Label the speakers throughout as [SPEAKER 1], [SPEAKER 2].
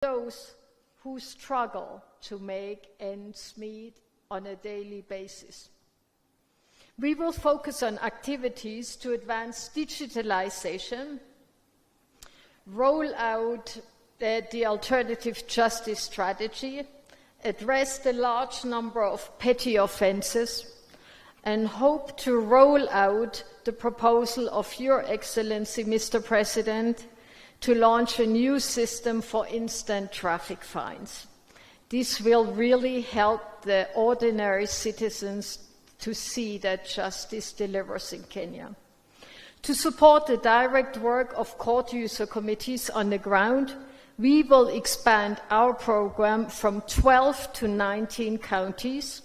[SPEAKER 1] those who struggle to make ends meet on a daily basis. We will focus on activities to advance digitalization, roll out the alternative justice strategy, address the large number of petty offences, and hope to roll out the proposal of Your Excellency, Mr. President, to launch a new system for instant traffic fines. This will really help the ordinary citizens to see that justice delivers in Kenya. To support the direct work of court user committees on the ground, we will expand our program from 12 to 19 counties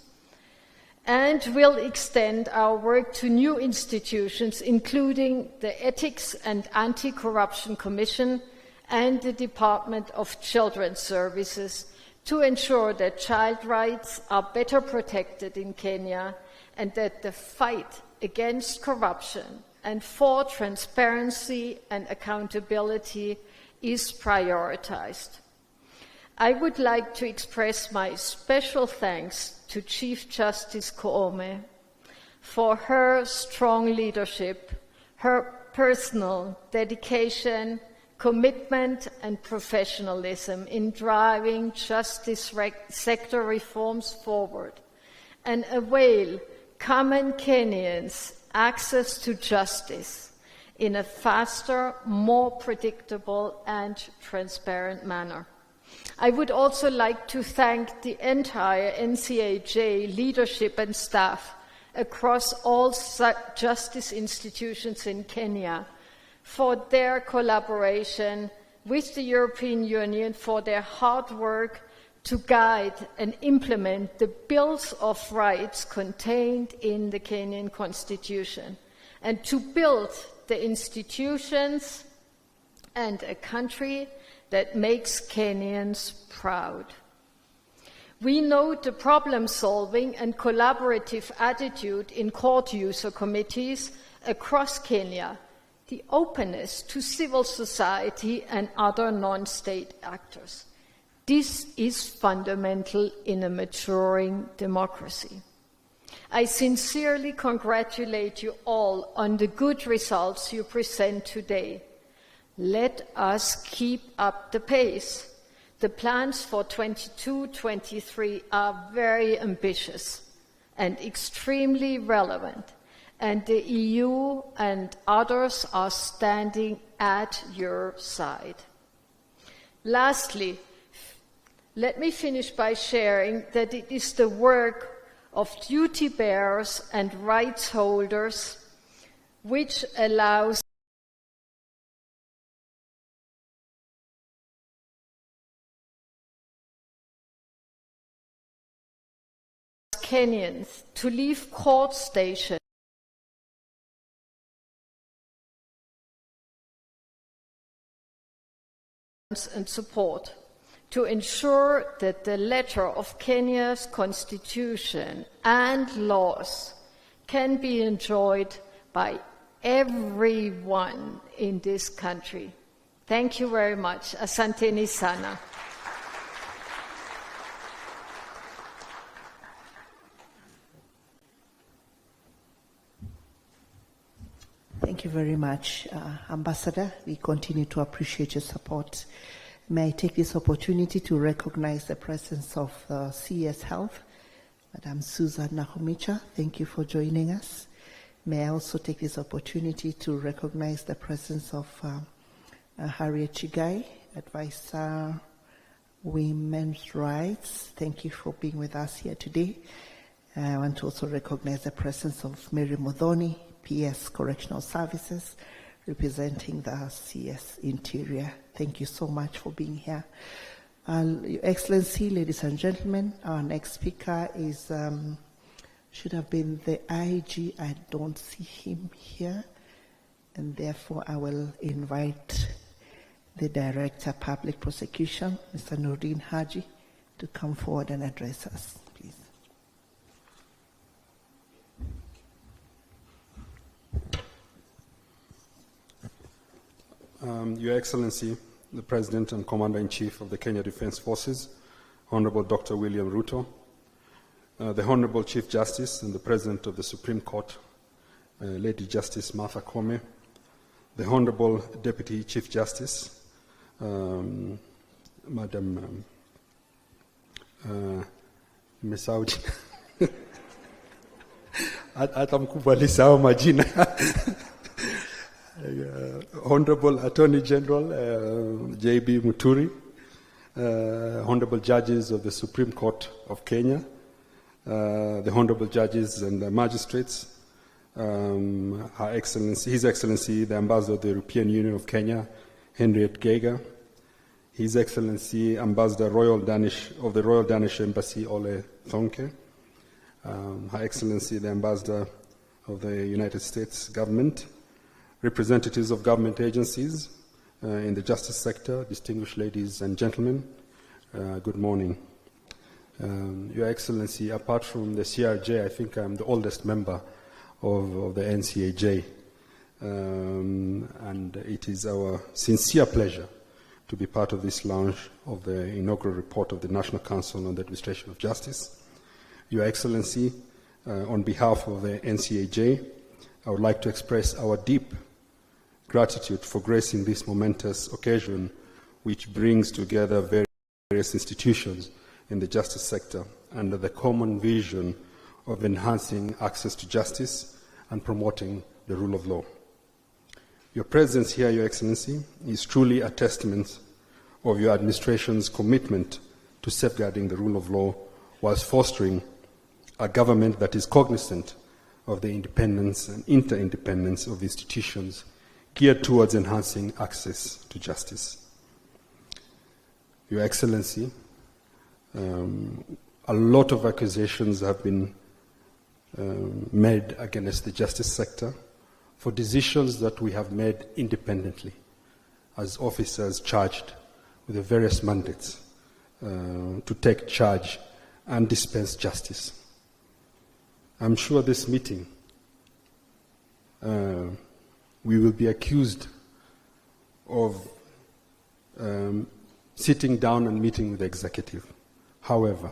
[SPEAKER 1] and will extend our work to new institutions, including the Ethics and Anti-Corruption Commission and the Department of Children's Services, to ensure that child rights are better protected in Kenya and that the fight against corruption and for transparency and accountability is prioritized. I would like to express my special thanks to Chief Justice Koome for her strong leadership, her personal dedication, commitment and professionalism in driving justice sector reforms forward and avail common Kenyans access to justice in a faster, more predictable and transparent manner. I would also like to thank the entire NCAJ leadership and staff across all justice institutions in Kenya for their collaboration with the European Union, for their hard work to guide and implement the bills of rights contained in the Kenyan Constitution, and to build the institutions and a country that makes Kenyans proud. We note the problem-solving and collaborative attitude in court user committees across Kenya, the openness to civil society and other non-state actors. This is fundamental in a maturing democracy. I sincerely congratulate you all on the good results you present today. Let us keep up the pace. The plans for 22-23 are very ambitious and extremely relevant, and the EU and others are standing at your side. Lastly, let me finish by sharing that it is the work of duty bearers and rights holders which allows Kenyans to leave court stations and support to ensure that the letter of Kenya's constitution and laws can be enjoyed by everyone in this country. Thank you very much. Asanteni sana.
[SPEAKER 2] Thank you very much, Ambassador. We continue to appreciate your support. May I take this opportunity to recognize the presence of CS Health, Madam Susan Nahumicha. Thank you for joining us. May I also take this opportunity to recognize the presence of Harriet Chigai, Advisor Women's Rights. Thank you for being with us here today. I want to also recognize the presence of Mary Modoni, PS Correctional Services, representing the CS Interior. Thank you so much for being here. Your Excellency, ladies and gentlemen, our next speaker is, should have been the IG. I don't see him here, and therefore I will invite the Director of Public Prosecution, Mr. Nordin Haji, to come forward and address us, please.
[SPEAKER 3] Your Excellency, the President and Commander-in-Chief of the Kenya Defence Forces, Honorable Dr. William Ruto, the Honorable Chief Justice and the President of the Supreme Court, Lady Justice Martha Koome, the Honorable Deputy Chief Justice, Madam Mesauji. Hata mkubwa alisahau majina. Honorable Attorney General J.B. Muturi, Honorable Judges of the Supreme Court of Kenya, the Honorable Judges and the Magistrates, His Excellency, the Ambassador of the European Union of Kenya, Henriette Geiger, His Excellency, Ambassador of the Royal Danish Embassy, Ole Thonke, Her Excellency, the Ambassador of the United States Government, representatives of government agencies in the justice sector, distinguished ladies and gentlemen, good morning. Your Excellency, apart from the CRJ, I think I'm the oldest member of the NCAJ, and it is our sincere pleasure to be part of this launch of the inaugural report of the National Council on the Administration of Justice. Your Excellency, on behalf of the NCAJ, I would like to express our deep gratitude for gracing this momentous occasion, which brings together various institutions in the justice sector under the common vision of enhancing access to justice and promoting the rule of law. Your presence here, Your Excellency, is truly a testament of your administration's commitment to safeguarding the rule of law whilst fostering a government that is cognizant of the independence and interdependence of institutions geared towards enhancing access to justice. Your Excellency, a lot of accusations have been made against the justice sector for decisions that we have made independently as officers charged with the various mandates to take charge and dispense justice. I'm sure this meeting we will be accused of sitting down and meeting with the executive. However,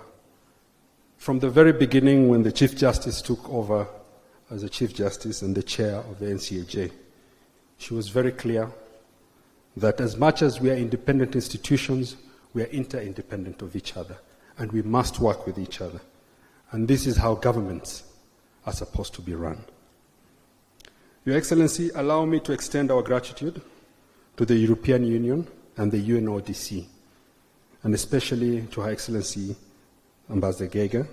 [SPEAKER 3] from the very beginning when the Chief Justice took over as the Chief Justice and the Chair of the NCAJ, she was very clear that as much as we are independent institutions, we are interdependent of each other, and we must work with each other. And this is how governments are supposed to be run. Your Excellency, allow me to extend our gratitude to the European Union and the UNODC, and especially to Her Excellency Ambassador Geiger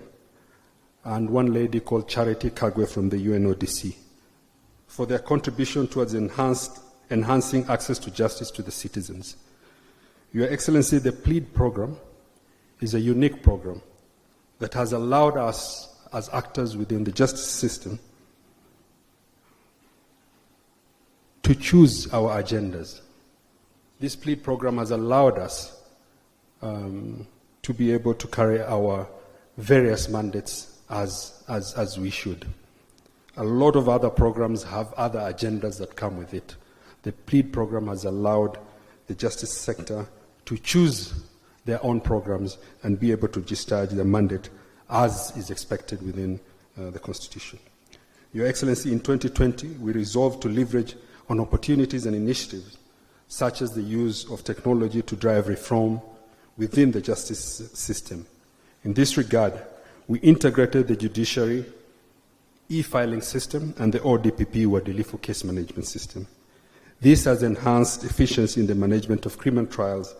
[SPEAKER 3] and one lady called Charity Kagwe from the UNODC for their contribution towards enhancing access to justice to the citizens. Your Excellency, the PLEAD program is a unique program that has allowed us as actors within the justice system to choose our agendas. This PLEAD program has allowed us to be able to carry our various mandates as we should. A lot of other programs have other agendas that come with it. The PLEAD program has allowed the justice sector to choose their own programs and be able to discharge their mandate as is expected within the Constitution. Your Excellency, in 2020, we resolved to leverage on opportunities and initiatives such as the use of technology to drive reform within the justice system. In this regard, we integrated the judiciary e-filing system and the ODPP, Uadilifu case management system. This has enhanced efficiency in the management of criminal trials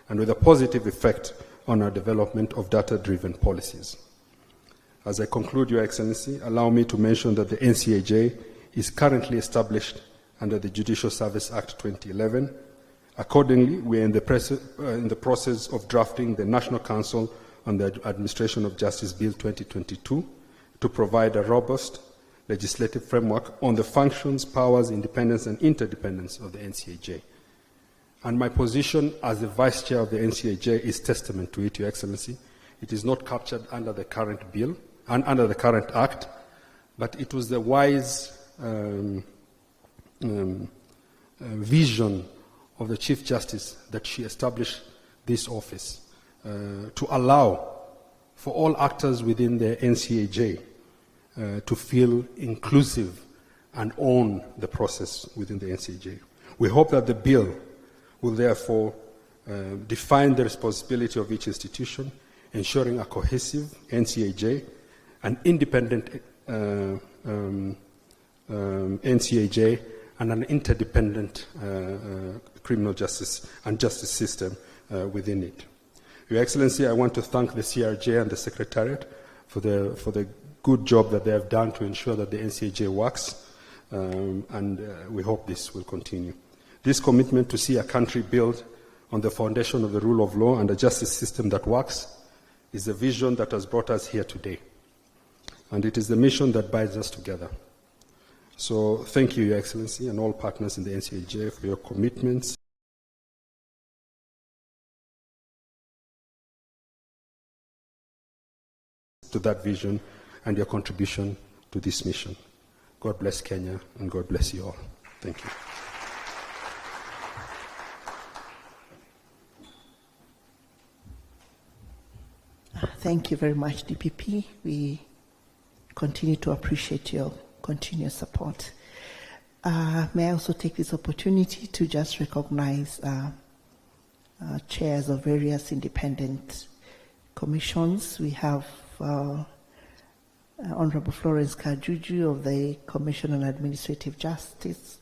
[SPEAKER 3] and with a positive effect on our development of data-driven policies. As I conclude, Your Excellency, allow me to mention that the NCAJ is currently established under the Judicial Service Act 2011. Accordingly, we are in the process of drafting the National Council on the Administration of Justice Bill 2022 to provide a robust legislative framework on the functions, powers, independence, and interdependence of the NCAJ. And my position as the Vice Chair of the NCAJ is testament to it, Your Excellency. It is not captured under the current bill and under the current act, but it was the wise vision of the Chief Justice that she established this office to allow for all actors within the NCAJ to feel inclusive and own the process within the NCAJ. We hope that the bill will therefore define the responsibility of each institution, ensuring a cohesive NCAJ, an independent NCAJ, and an interdependent criminal justice and justice system within it. Your Excellency, I want to thank the CRJ and the Secretariat for the good job that they have done to ensure that the NCAJ works, and we hope this will continue. This commitment to see a country built on the foundation of the rule of law and a justice system that works is the vision that has brought us here today. And it is the mission that binds us together. So thank you, Your Excellency, and all partners in the NCAJ for your commitments. To that vision and your contribution to this mission. God bless Kenya and God bless you all. Thank you.
[SPEAKER 2] Thank you very much, DPP. We continue to appreciate your continuous support. May I also take this opportunity to just recognize chairs of various independent commissions. We have Honorable Florence Kajuju of the Commission on Administrative Justice.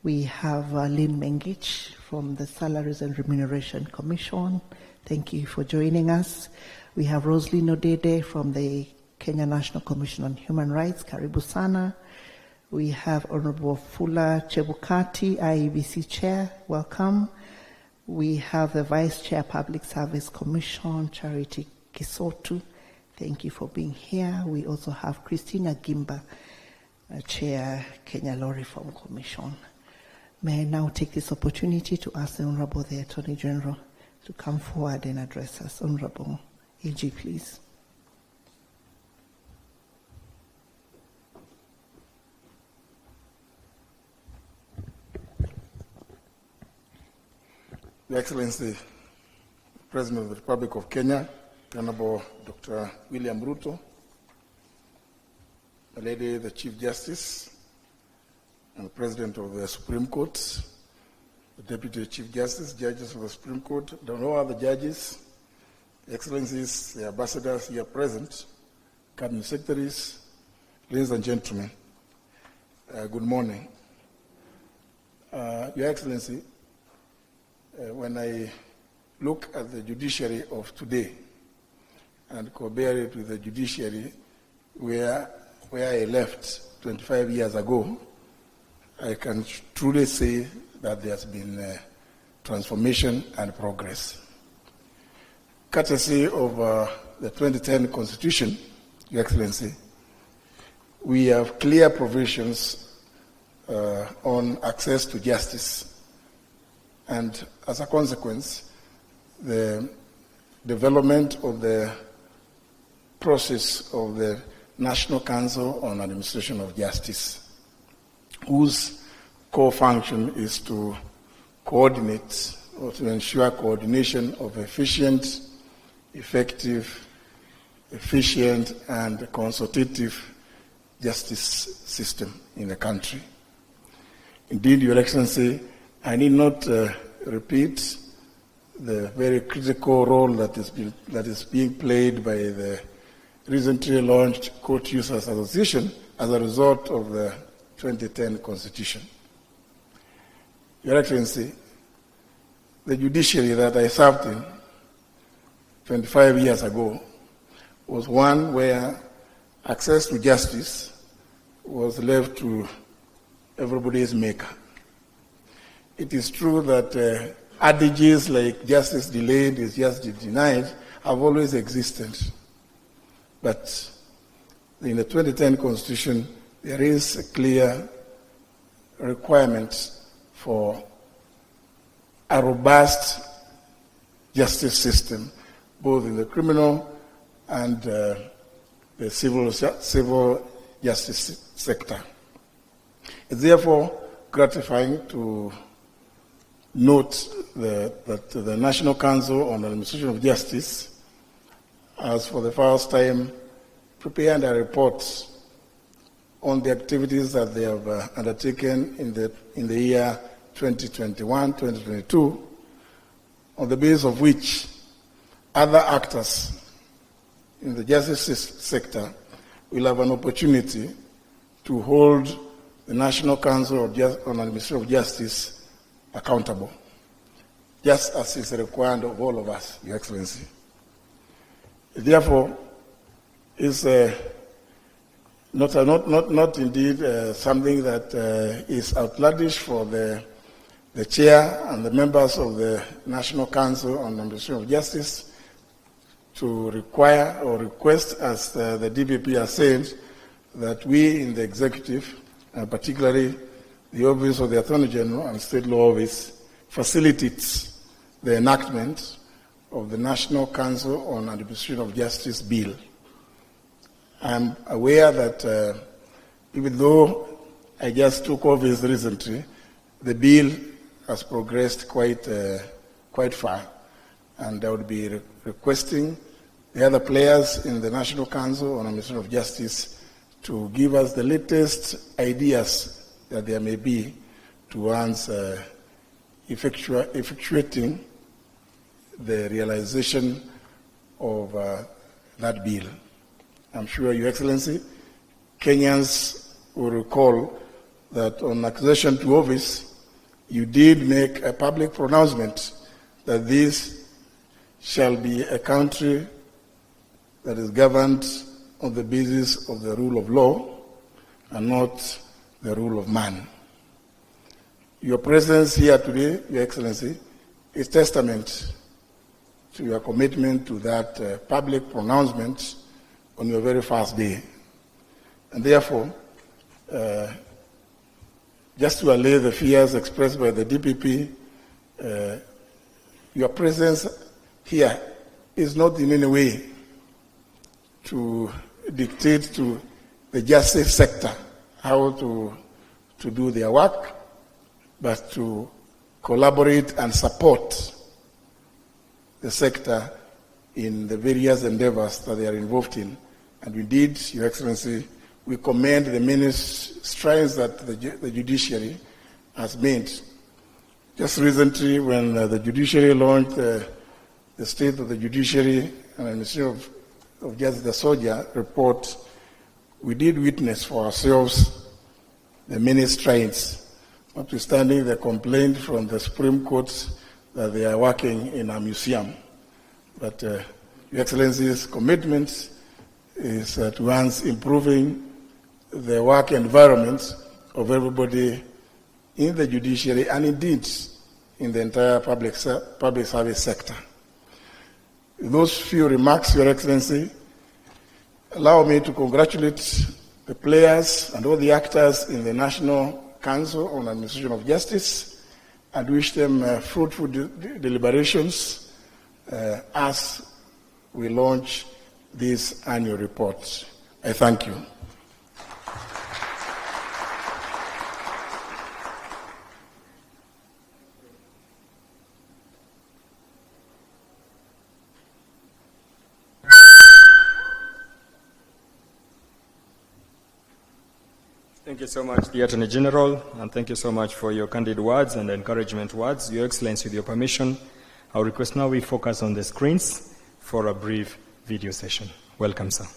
[SPEAKER 2] We have Lynn Mengich from the Salaries and Remuneration Commission. Thank you for joining us. We have Roslyn Odede from the Kenya National Commission on Human Rights, Karibu Sana. We have Honorable Fula Chebukati, IEBC Chair, welcome. We have the Vice Chair, Public Service Commission, Charity Kisotu. Thank you for being here. We also have Christina Gimba, Chair, Kenya Law Reform Commission. May I now take this opportunity to ask the Honorable the Attorney General to come forward and address us. Honorable AG, please.
[SPEAKER 4] Your Excellency, President of the Republic of Kenya, Honorable Dr. William Ruto, my Lady, the Chief Justice, and the President of the Supreme Court, the Deputy Chief Justice, judges of the Supreme Court, all other judges, Excellencies, the ambassadors here present, cabinet secretaries, ladies and gentlemen, good morning. Your Excellency, when I look at the judiciary of today and compare it with the judiciary where I left 25 years ago, I can truly say that there has been transformation and progress. Courtesy of the 2010 Constitution, Your Excellency, we have clear provisions on access to justice, and as a consequence, the development of the process of the National Council on Administration of Justice, whose core function is to coordinate or to ensure coordination of efficient, effective, efficient, and consultative justice system in the country. Indeed, Your Excellency, I need not repeat the very critical role that is being played by the recently launched Court Users Association as a result of the 2010 Constitution. Your Excellency, the judiciary that I served in 25 years ago was one where access to justice was left to everybody's maker. It is true that adages like justice delayed is justice denied have always existed. But in the 2010 Constitution, there is a clear requirement for a robust justice system, both in the criminal and the civil justice sector. It's therefore gratifying to note that the National Council on Administration of Justice has for the first time prepared a report on the activities that they have undertaken in the year 2021-2022, on the basis of which other actors in the justice sector will have an opportunity to hold the National Council on Administration of Justice accountable, just as is required of all of us, Your Excellency. Therefore, it's not indeed something that is outlandish for the chair and the members of the National Council on Administration of Justice to require or request, as the DPP has said, that we in the executive, and particularly the Office of the Attorney General and State Law Office, facilitates the enactment of the National Council on Administration of Justice Bill. I'm aware that even though I just took office recently, the bill has progressed quite far, and I would be requesting the other players in the National Council on Administration of Justice to give us the latest ideas that there may be towards effectuating the realization of that bill. I'm sure, Your Excellency, Kenyans will recall that on accession to office, you did make a public pronouncement that this shall be a country that is governed on the basis of the rule of law and not the rule of man. Your presence here today, Your Excellency, is testament to your commitment to that public pronouncement on your very first day. And therefore, just to allay the fears expressed by the DPP, your presence here is not in any way to dictate to the justice sector how to do their work, but to collaborate and support the sector in the various endeavors that they are involved in. And indeed, Your Excellency, we commend the many strides that the judiciary has made. Just recently, when the judiciary launched the State of the Judiciary and Administration of Justice, the SOJA report, we did witness for ourselves the many strides, notwithstanding the complaint from the Supreme Court that they are working in a museum. But Your Excellency's commitment is towards improving the work environment of everybody in the judiciary and indeed in the entire public service sector. With those few remarks, Your Excellency, allow me to congratulate the players and all the actors in the National Council on Administration of Justice and wish them fruitful deliberations as we launch this annual report. I thank you.
[SPEAKER 5] Thank you so much, the Attorney General, and thank you so much for your candid words and encouragement words. Your Excellency, with your permission, I'll request now we focus on the screens for a brief video session. Welcome, sir.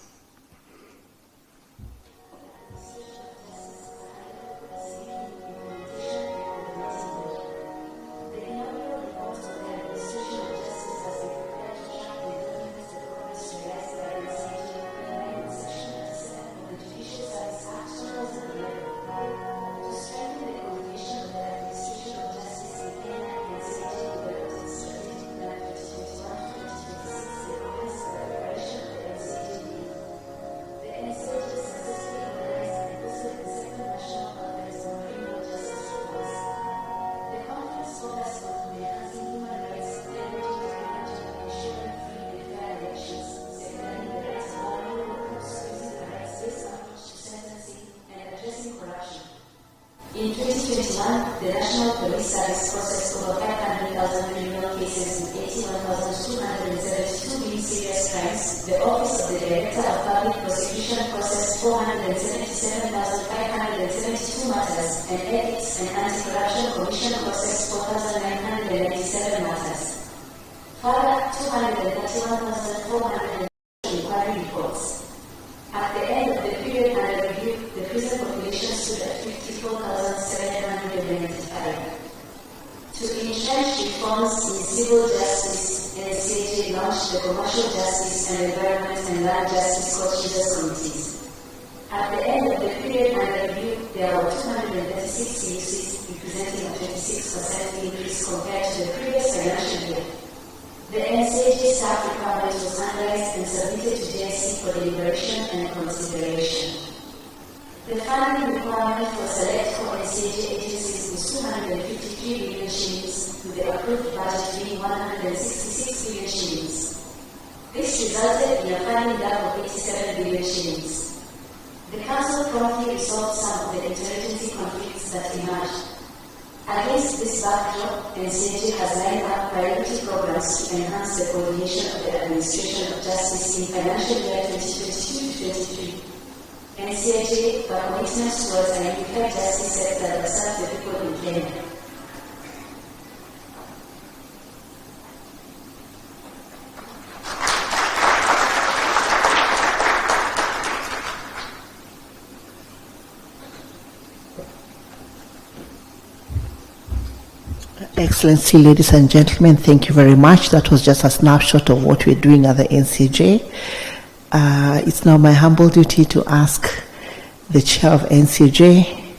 [SPEAKER 6] 2021, the National Police Service processed over 500,000 criminal cases with 81,272 being serious crimes. The Office of the Director of Public Prosecution processed 477,572 matters, and Ethics and Anti-Corruption Commission processed 4,997 matters. Further, 231,400 inquiry reports. At the end of the period under review, the prison population stood at 54,795. To entrench reforms in civil justice, NCAJ launched the Commercial Justice and Environment and Land Justice Court Users Committees. At the end of the period under review, there were 236 CUCs, representing a 26% increase compared to the previous financial year. The NCAJ staff requirement was analyzed and submitted to JSC for deliberation and consideration. The funding requirement for select core NCAJ agencies was 253 billion shillings, with the approved budget being 166 billion shillings. This resulted in a funding gap of 87 billion shillings. The Council promptly resolved some of the interagency conflicts that emerged. Against this backdrop, NCAJ has lined up priority programs to enhance the coordination of the administration of justice in financial year 2022-23. NCAJ, for commitment towards an unified justice sector that serves the people in Kenya.
[SPEAKER 2] Excellency, ladies and gentlemen, thank you very much. That was just a snapshot of what we're doing at the NCJ. It's now my humble duty to ask the Chair of NCJ,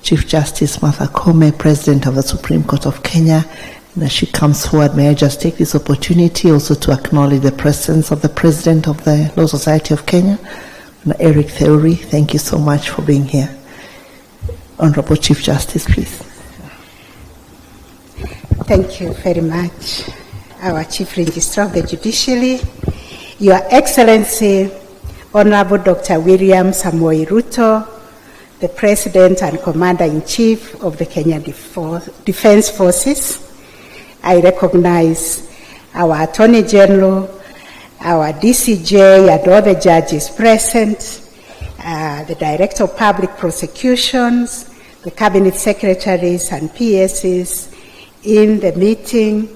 [SPEAKER 2] Chief Justice Martha Koome, President of the Supreme Court of Kenya, and as she comes forward, may I just take this opportunity also to acknowledge the presence of the President of the Law Society of Kenya, Eric Theory. Thank you so much for being here. Honorable Chief Justice, please.
[SPEAKER 7] Thank you very much, our Chief Registrar of the Judiciary, Your Excellency, Honorable Dr. William Samoei Ruto, the President and Commander-in-Chief of the Kenya Defense Forces. I recognize our Attorney General, our DCJ, and all the judges present, the Director of Public Prosecutions, the Cabinet Secretaries and PSs, in the meeting.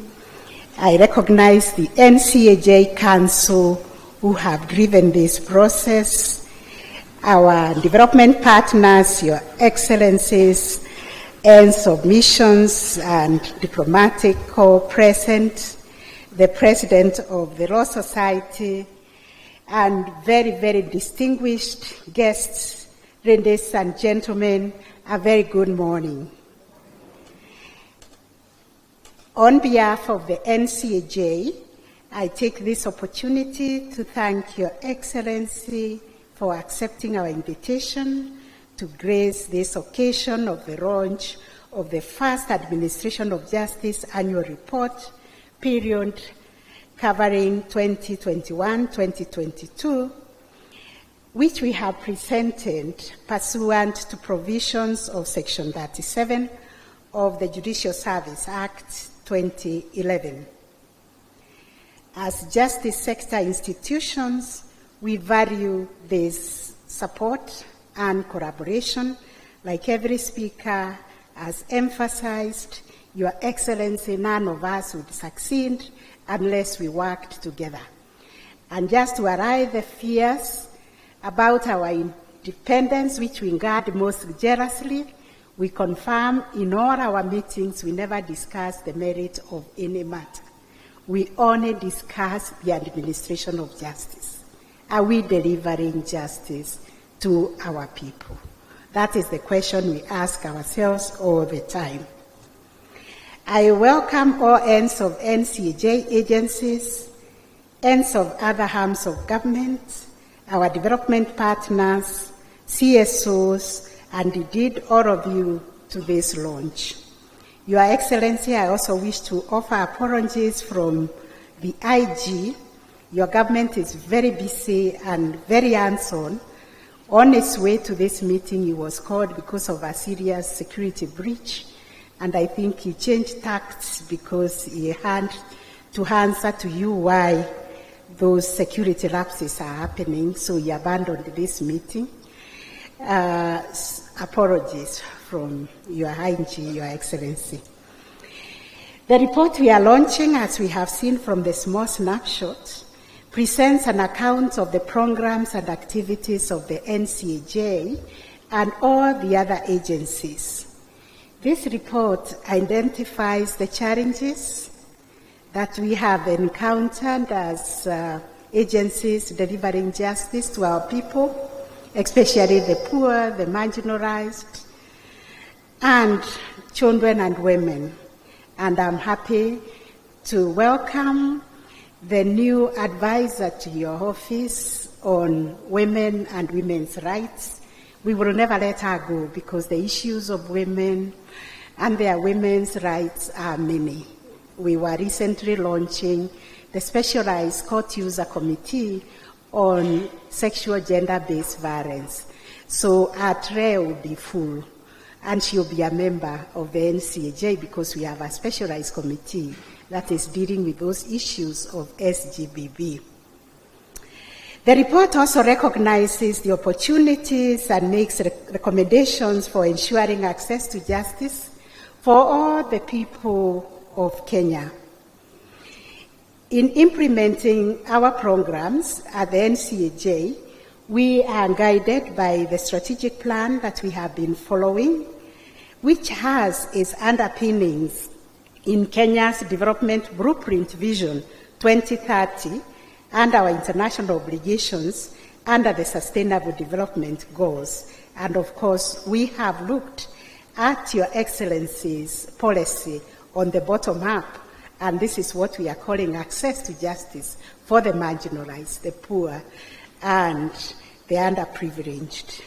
[SPEAKER 7] I recognize the NCAJ Council who have driven this process, our development partners, Your Excellencies, and submissions and diplomatic corps present, the President of the Law Society, and very, very distinguished guests, ladies and gentlemen, a very good morning. On behalf of the NCAJ, I take this opportunity to thank Your Excellency for accepting our invitation to grace this occasion of the launch of the first Administration of Justice Annual Report period covering 2021-2022, which we have presented pursuant to provisions of Section 37 of the Judicial Service Act 2011. As justice sector institutions, we value this support and collaboration. Like every speaker has emphasized, Your Excellency, none of us would succeed unless we worked together. And just to allay the fears about our independence, which we guard most jealously, we confirm in all our meetings we never discuss the merit of any matter. We only discuss the administration of justice. Are we delivering justice to our people? That is the question we ask ourselves all the time. I welcome all ends of NCAJ agencies, ends of other arms of government, our development partners, CSOs, and indeed all of you to this launch. Your Excellency, I also wish to offer apologies from the IG. Your government is very busy and very hands-on. On its way to this meeting, it was called because of a serious security breach and I think he changed tacts because he had to answer to you why those security lapses are happening, so he abandoned this meeting. Apologies from Your Highness, Your Excellency. The report we are launching, as we have seen from the small snapshot, presents an account of the programs and activities of the NCAJ and all the other agencies. This report identifies the challenges that we have encountered as agencies delivering justice to our people, especially the poor, the marginalized, and children and women. And I'm happy to welcome the new advisor to your office on women and women's rights. We will never let her go because the issues of women and their women's rights are many. We were recently launching the Specialized Court User Committee on Sexual Gender-Based Violence. So our tray will be full, and she'll be a member of the NCAJ because we have a specialized committee that is dealing with those issues of SGBB. The report also recognizes the opportunities and makes recommendations for ensuring access to justice for all the people of Kenya. In implementing our programs at the NCAJ, we are guided by the strategic plan that we have been following, which has its underpinnings in Kenya's Development Blueprint Vision 2030 and our international obligations under the Sustainable Development Goals. And of course, we have looked at Your Excellency's policy on the bottom up, and this is what we are calling access to justice for the marginalized, the poor, and the underprivileged.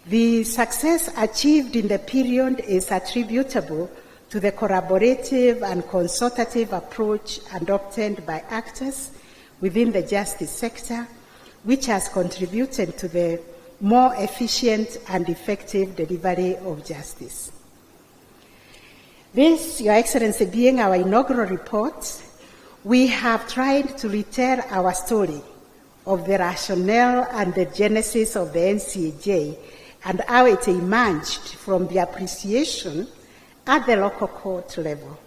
[SPEAKER 7] The success achieved in the period is attributable to the collaborative and consultative approach adopted by actors within the justice sector, which has contributed to the more efficient and effective delivery of justice. This, Your Excellency, being our inaugural report, we have tried to retell our story of the rationale and the genesis of the NCAJ and how it emerged from the appreciation at the local court level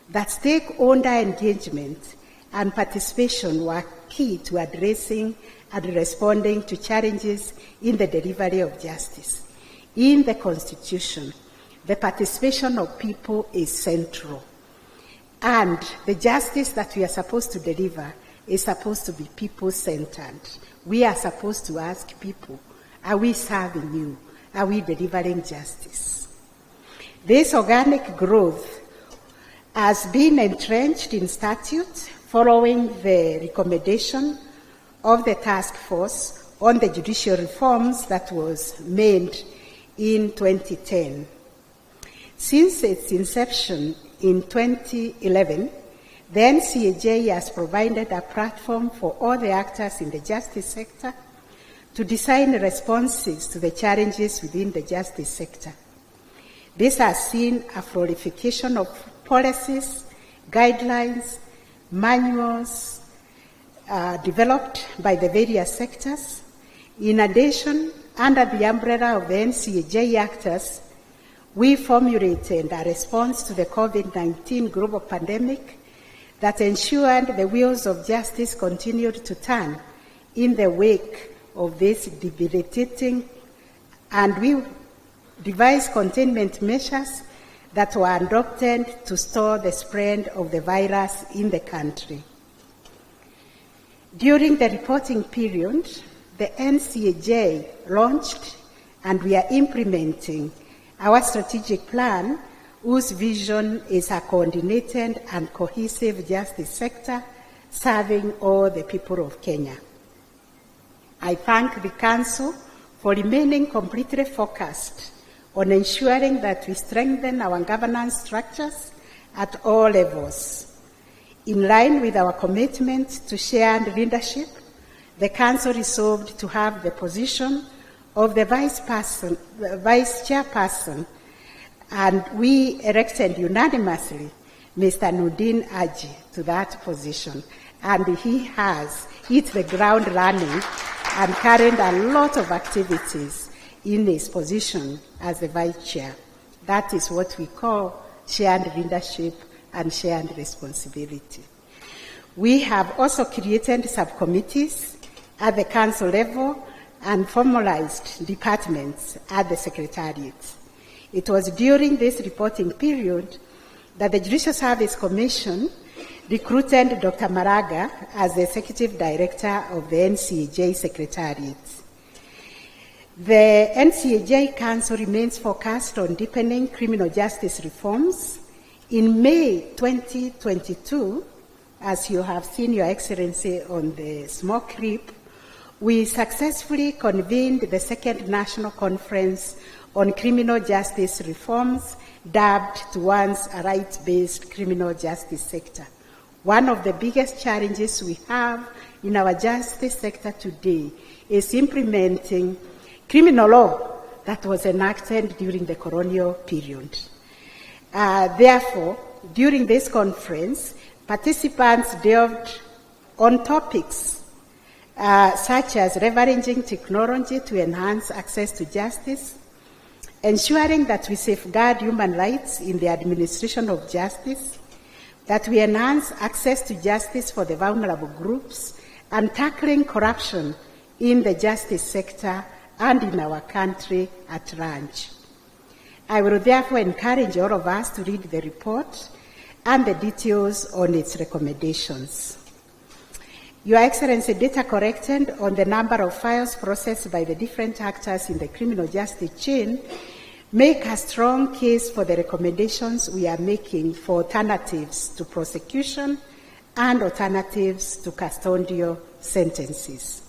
[SPEAKER 7] that stakeholder engagement and participation were key to addressing and responding to challenges in the delivery of justice. In the Constitution, the participation of people is central, and the justice that we are supposed to deliver is supposed to be people-centered. We are supposed to ask people, are we serving you? Are we delivering justice? This organic growth has been entrenched in statute following the recommendation of the task force on the judicial reforms that was made in 2010. Since its inception in 2011, the NCAJ has provided a platform for all the actors in the justice sector to design responses to the challenges within the justice sector. This has seen a proliferation of policies, guidelines, manuals developed by the various sectors. In addition, under the umbrella of the NCAJ actors, we formulated a response to the COVID-19 global pandemic that ensured the wheels of justice continued to turn in the wake of this debilitating, and we devised containment measures that were adopted to stop the spread of the virus in the country. During the reporting period, the NCAJ launched and we are implementing our strategic plan, whose vision is a coordinated and cohesive justice sector serving all the people of Kenya. I thank the Council for remaining completely focused on ensuring that we strengthen our governance structures at all levels. In line with our commitment to shared leadership, the Council resolved to have the position of the Vice Chairperson And we elected unanimously Mr. Nudin Aji to that position. And he has hit the ground running and carried a lot of activities in his position as the vice chair. That is what we call shared leadership and shared responsibility. We have also created subcommittees at the council level and formalized departments at the secretariat. It was during this reporting period that the Judicial Service Commission recruited Dr. Murang'a as the Executive Director of the NCAJ Secretariat. The NCAJ Council remains focused on deepening criminal justice reforms. In May 2022, as you have seen, Your Excellency, on the smoke creep, we successfully convened the second National Conference on Criminal Justice Reforms, dubbed towards a rights-based criminal justice sector. One of the biggest challenges we have in our justice sector today is implementing criminal law that was enacted during the colonial period. Therefore, during this conference, participants delved on topics such as leveraging technology to enhance access to justice, ensuring that we safeguard human rights in the administration of justice, that we enhance access to justice for the vulnerable groups, and tackling corruption in the justice sector and in our country at large. I will therefore encourage all of us to read the report and the details on its recommendations. Your Excellency, data collected on the number of files processed by the different actors in the criminal justice chain make a strong case for the recommendations we are making for alternatives to prosecution and alternatives to custodial sentences.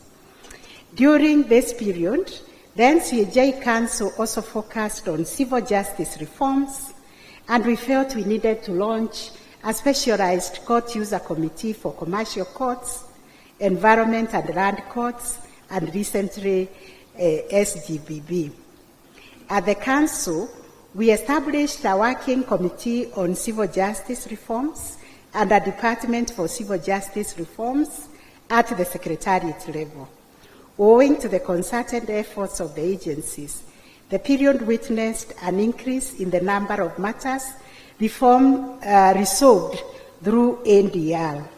[SPEAKER 7] During this period, the NCAJ Council also focused on civil justice reforms, and we felt we needed to launch a specialized court user committee for commercial courts, environment and land courts, and recently SGBB. At the Council, we established a working committee on civil justice reforms and a department for civil justice reforms at the Secretariat level. Owing to the concerted efforts of the agencies, the period witnessed an increase in the number of matters resolved through NDR.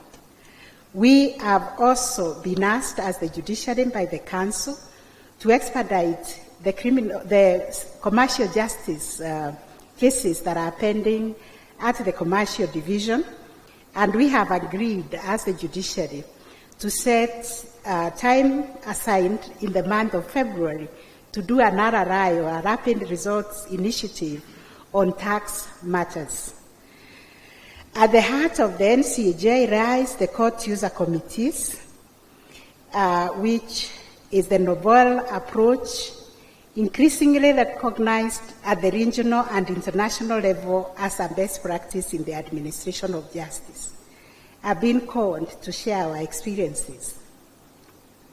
[SPEAKER 7] We have also been asked as the judiciary by the Council to expedite the commercial justice cases that are pending at the commercial division, and we have agreed as the judiciary to set time assigned in the month of February to do an RRI, or a Rapid Results Initiative, on tax matters. At the heart of the NCAJ lies the court user committees, which is the novel approach increasingly recognized at the regional and international level as a best practice in the administration of justice. I've been called to share our experiences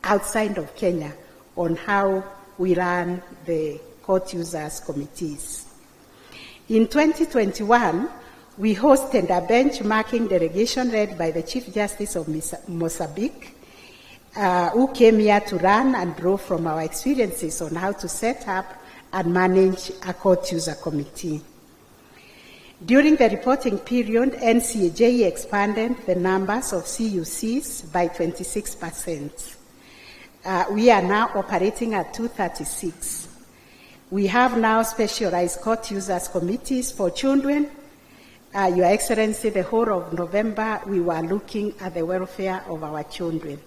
[SPEAKER 7] outside of Kenya on how we run the court users committees. In 2021, we hosted a benchmarking delegation led by the Chief Justice of Mozambique, who came here to learn and draw from our experiences on how to set up and manage a court user committee. During the reporting period, NCAJ expanded the numbers of CUCs by 26%. We are now operating at 236. We have now specialized court users committees for children. Your Excellency, the whole of November, we were looking at the welfare of our children.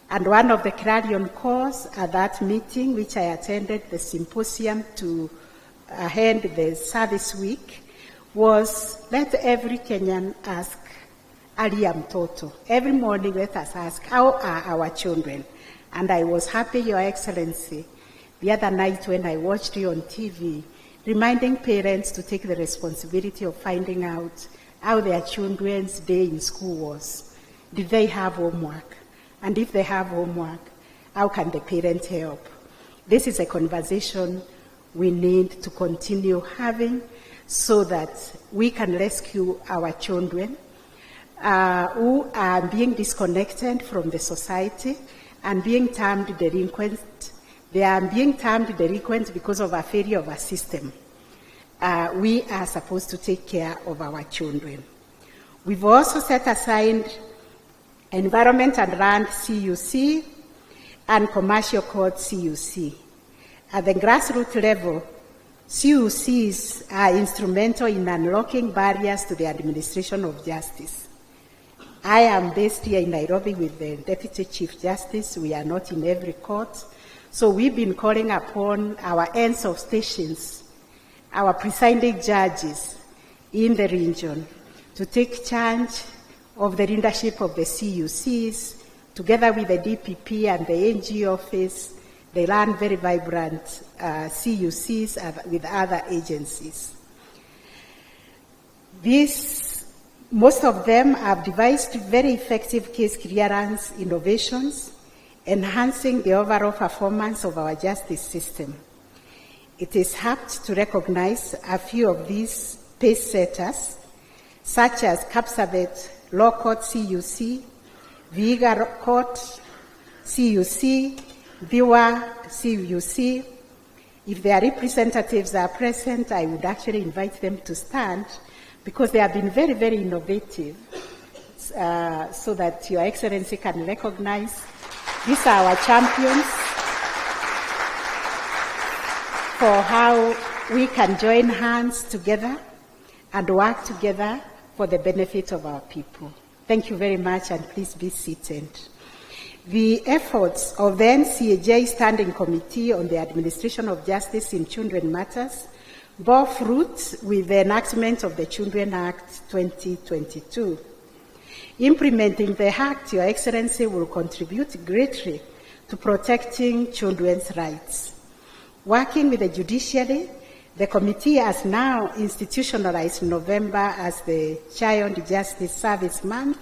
[SPEAKER 7] And one of the clarion calls at that meeting, which I attended the symposium to end the service week, was let every Kenyan ask Alia Mtoto. Every morning let us ask, how are our children? And I was happy, Your Excellency, the other night when I watched you on TV, reminding parents to take the responsibility of finding out how their children's day in school was. Did they have homework? And if they have homework, how can the parents help? This is a conversation we need to continue having so that we can rescue our children who are being disconnected from the society and being termed delinquent. They are being termed delinquent because of a failure of a system. We are supposed to take care of our children. We've also set aside Environment and Land CUC and Commercial Code CUC. At the grassroots level, CUCs are instrumental in unlocking barriers to the administration of justice. I am based here in Nairobi with the Deputy Chief Justice. We are not in every court. So we've been calling upon our ends of stations, our presiding judges in the region to take charge of the leadership of the CUCs, together with the DPP and the NG office. They run very vibrant CUCs with other agencies. Most of them have devised very effective case clearance innovations, enhancing the overall performance of our justice system. It is apt to recognize a few of these pace setters, such as Kapsabet Law Court CUC, Vihiga Court CUC, Biwa CUC. If their representatives are present, I would actually invite them to stand because they have been very, very innovative so that Your Excellency can recognize these are our champions for how we can join hands together and work together for the benefit of our people. Thank you very much, and please be seated. The efforts of the NCAJ Standing Committee on the Administration of Justice in Children Matters bore fruit with the enactment of the Children Act 2022. Implementing the Act, Your Excellency, will contribute greatly to protecting children's rights. Working with the judiciary, the committee has now institutionalized November as the Child Justice Service Month.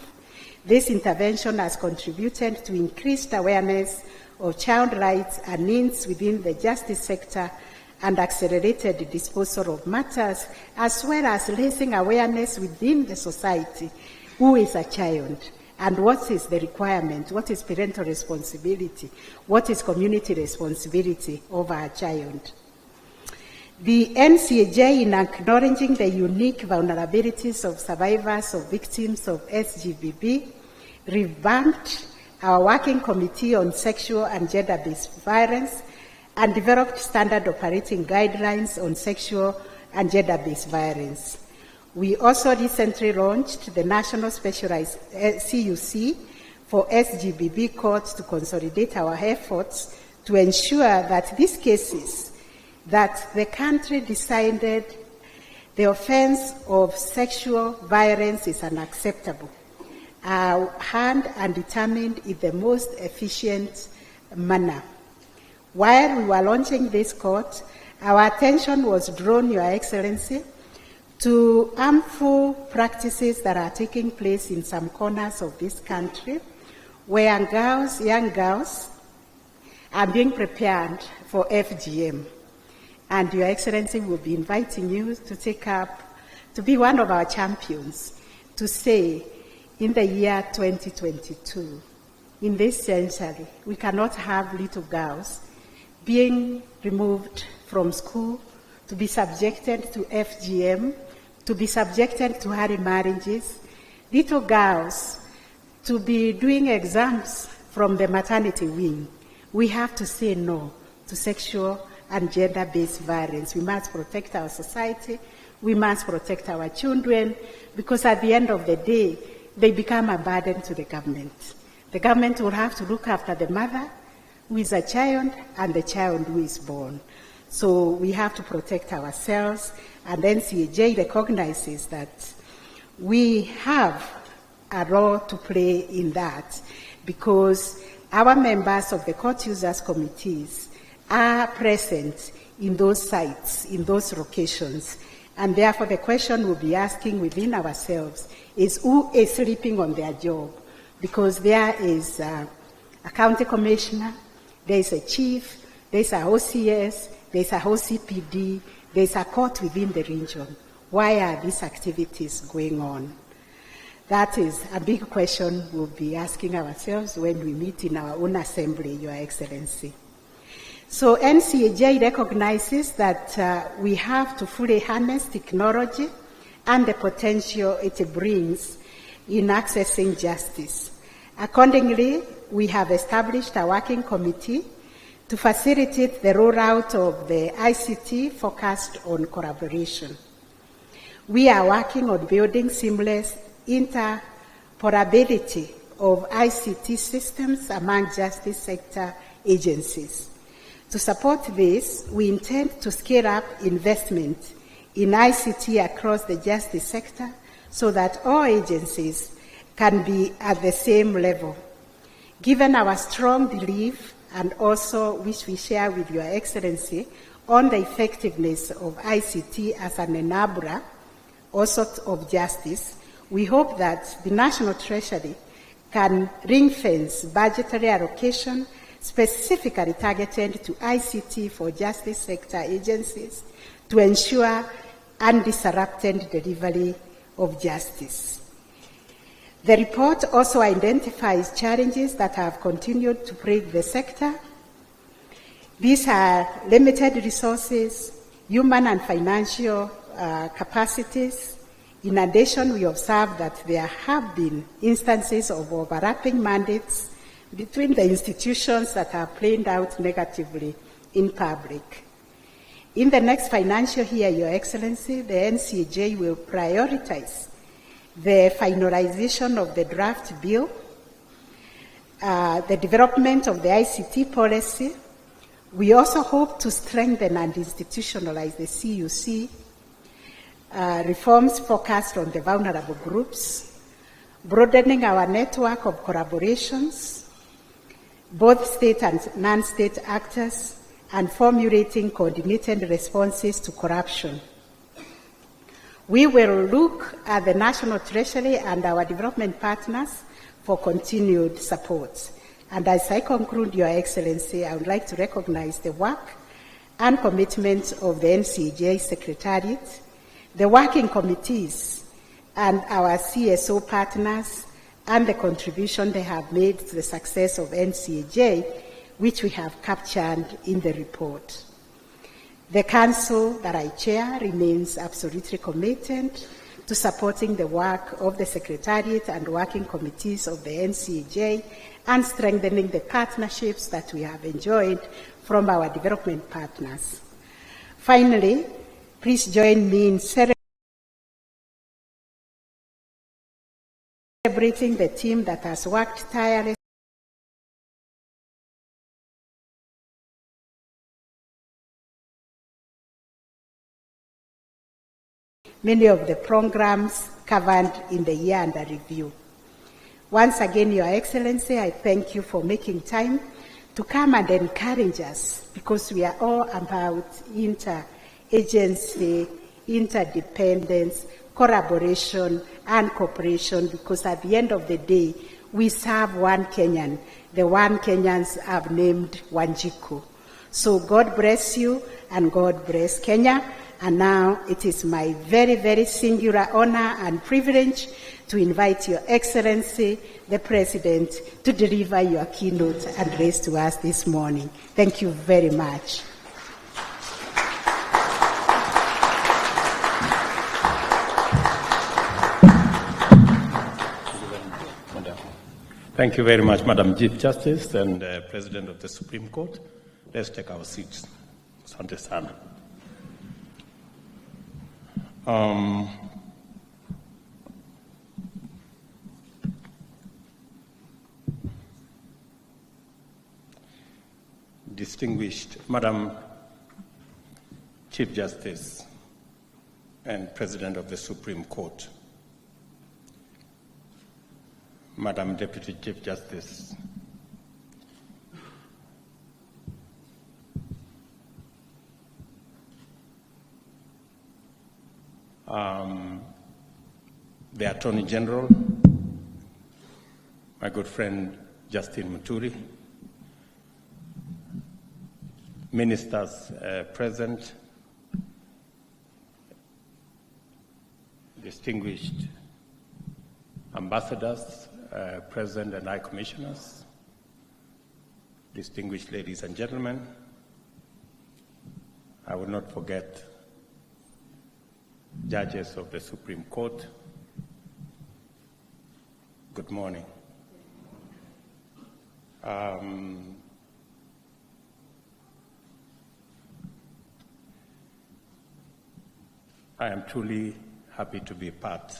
[SPEAKER 7] This intervention has contributed to increased awareness of child rights and needs within the justice sector and accelerated the disposal of matters, as well as raising awareness within the society. Who is a child? And what is the requirement? What is parental responsibility? What is community responsibility over a child? The NCAJ, in acknowledging the unique vulnerabilities of survivors of victims of SGBB, revamped our working committee on sexual and gender-based violence and developed standard operating guidelines on sexual and gender-based violence. We also recently launched the National Specialized CUC for SGBB courts to consolidate our efforts to ensure that these cases that the country decided the offense of sexual violence is unacceptable are handled and determined in the most efficient manner. While we were launching this court, our attention was drawn, Your Excellency, to harmful practices that are taking place in some corners of this country, where young girls are being prepared for FGM. And Your Excellency will be inviting you to to be one of our champions, to say, in the year 2022, in this century, we cannot have little girls being removed from school, to be subjected to FGM, to be subjected to early marriages, little girls to be doing exams from the maternity wing. We have to say no to sexual and gender-based violence. We must protect our society. We must protect our children, because at the end of the day, they become a burden to the government. The government will have to look after the mother who is a child and the child who is born. So we have to protect ourselves, and NCAJ recognizes that we have a role to play in that, because our members of the court users committees are present in those sites, in those locations, and therefore the question we'll be asking within ourselves is who is sleeping on their job, because there is a county commissioner, there is a chief, there is a OCS, there's a whole CPD, there's a court within the region. Why are these activities going on? That is a big question we'll be asking ourselves when we meet in our own assembly, Your Excellency. So NCAJ recognizes that we have to fully harness technology and the potential it brings in accessing justice. Accordingly, we have established a working committee to facilitate the rollout of the ICT focused on collaboration. We are working on building seamless interoperability of ICT systems among justice sector agencies. To support this, we intend to scale up investment in ICT across the justice sector so that all agencies can be at the same level. Given our strong belief, and also which we share with Your Excellency, on the effectiveness of ICT as an enabler also of justice, we hope that the National Treasury can ring-fence budgetary allocation specifically targeted to ICT for justice sector agencies to ensure undisrupted delivery of justice. The report also identifies challenges that have continued to plague the sector. These are limited resources, human and financial capacities. In addition, we observe that there have been instances of overlapping mandates between the institutions that are played out negatively in public. In the next financial year, Your Excellency, the NCAJ will prioritize the finalization of the draft bill, the development of the ICT policy. We also hope to strengthen and institutionalize the CUC, reforms focused on the vulnerable groups, broadening our network of collaborations, both state and non-state actors, and formulating coordinated responses to corruption. We will look at the National Treasury and our development partners for continued support. And as I conclude, Your Excellency, I would like to recognize the work and commitment of the NCAJ Secretariat, the working committees, and our CSO partners, and the contribution they have made to the success of NCAJ, which we have captured in the report. The Council that I chair remains absolutely committed to supporting the work of the Secretariat and working committees of the NCAJ and strengthening the partnerships that we have enjoyed from our development partners. Finally, please join me in celebrating the team that has worked tirelessly many of the programs covered in the year under review. Once again, Your Excellency, I thank you for making time to come and encourage us, because we are all about interagency, interdependence, collaboration, and cooperation, because at the end of the day, we serve one Kenyan. The one Kenyans have named Wanjiku. So God bless you, and God bless Kenya. And now it is my very, very singular honor and privilege to invite Your Excellency, the President, to deliver your keynote address to us this morning. Thank you very much.
[SPEAKER 8] Thank you very much, Madam Chief Justice and President of the Supreme Court. Let's take our seats. Asante sana. Distinguished Madam Chief Justice and President of the Supreme Court, Madam Deputy Chief Justice, the Attorney General, my good friend Justin Muturi, ministers present, distinguished ambassadors present and high commissioners, distinguished ladies and gentlemen, I will not forget judges of the Supreme Court. Good morning. I am truly happy to be part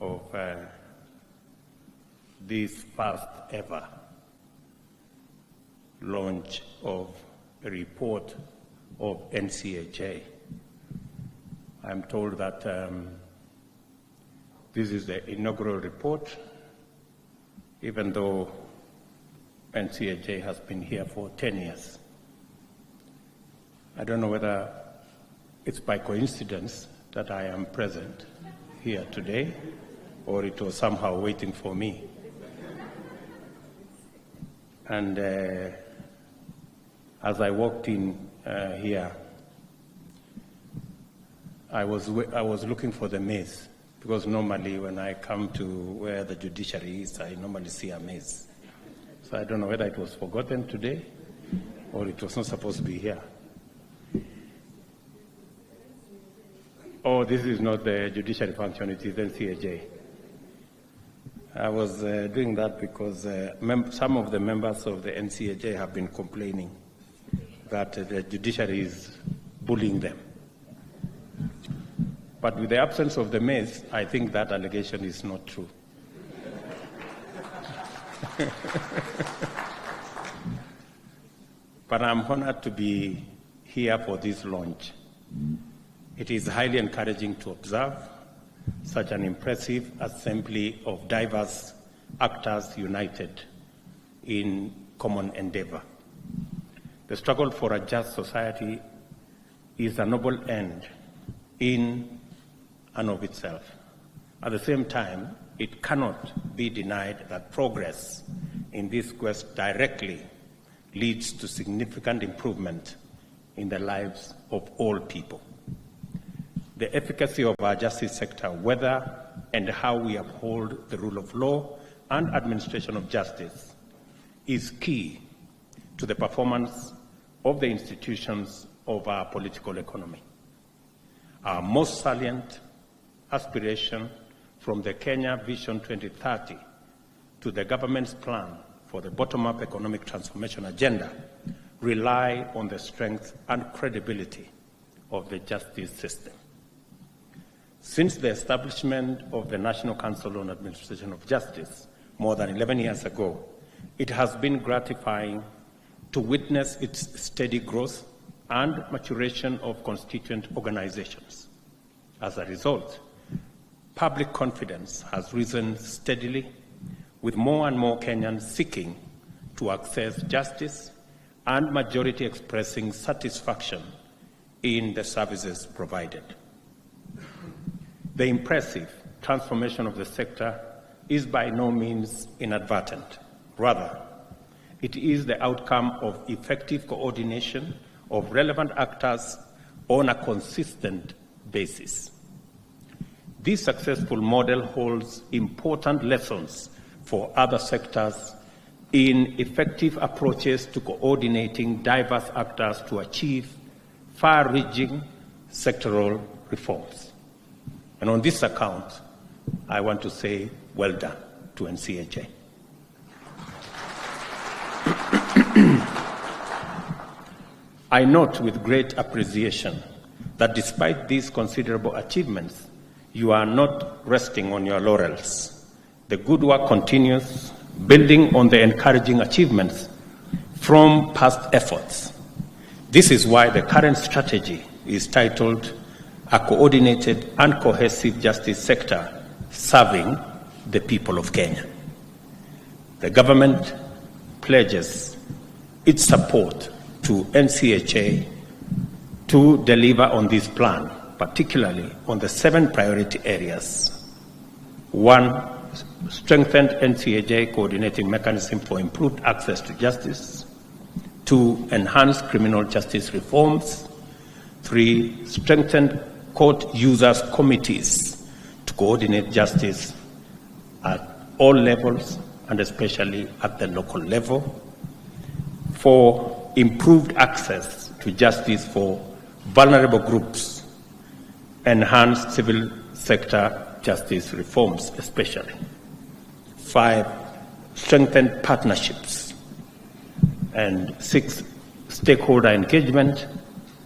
[SPEAKER 8] of this first ever launch of a report of NCHA. I'm told that this is the inaugural report, even though NCHA has been here for 10 years. I don't know whether it's by coincidence that I am present here today, or it was somehow waiting for me. And as I walked in here, I was looking for the maze, because normally when I come to where the judiciary is, I normally see a maze. So I don't know whether it was forgotten today or it was not supposed to be here. Oh, this is not the judiciary function, it is NCHA. I was doing that because some of the members of the NCHA have been complaining that the judiciary is bullying them. But with the absence of the maze, I think that allegation is not true. But I'm honored to be here for this launch. It is highly encouraging to observe such an impressive assembly of diverse actors united in common endeavor. The struggle for a just society is a noble end in and of itself. At the same time, it cannot be denied that progress in this quest directly leads to significant improvement in the lives of all people. The efficacy of our justice sector, whether and how we uphold the rule of law and administration of justice, is key to the performance of the institutions of our political economy. Our most salient aspiration from the Kenya Vision 2030 to the government's plan for the bottom-up economic transformation agenda rely on the strength and credibility of the justice system. Since the establishment of the National Council on Administration of Justice more than 11 years ago, it has been gratifying to witness its steady growth and maturation of constituent organizations. As a result, public confidence has risen steadily, with more and more Kenyans seeking to access justice and majority expressing satisfaction in the services provided. The impressive transformation of the sector is by no means inadvertent. Rather, it is the outcome of effective coordination of relevant actors on a consistent basis. This successful model holds important lessons for other sectors in effective approaches to coordinating diverse actors to achieve far-reaching sectoral reforms. And on this account, I want to say well done to NCHA. I note with great appreciation that despite these considerable achievements, you are not resting on your laurels. The good work continues, building on the encouraging achievements from past efforts. This is why the current strategy is titled A Coordinated and Cohesive Justice Sector Serving the People of Kenya. The government pledges its support to NCHA to deliver on this plan, particularly on the 7 priority areas. 1, strengthened NCHA coordinating mechanism for improved access to justice. 2, enhance criminal justice reforms. 3, strengthen court users committees to coordinate justice at all levels and especially at the local level. 4, improved access to justice for vulnerable groups, enhance civil sector justice reforms especially. 5, strengthen partnerships. And 6, stakeholder engagement.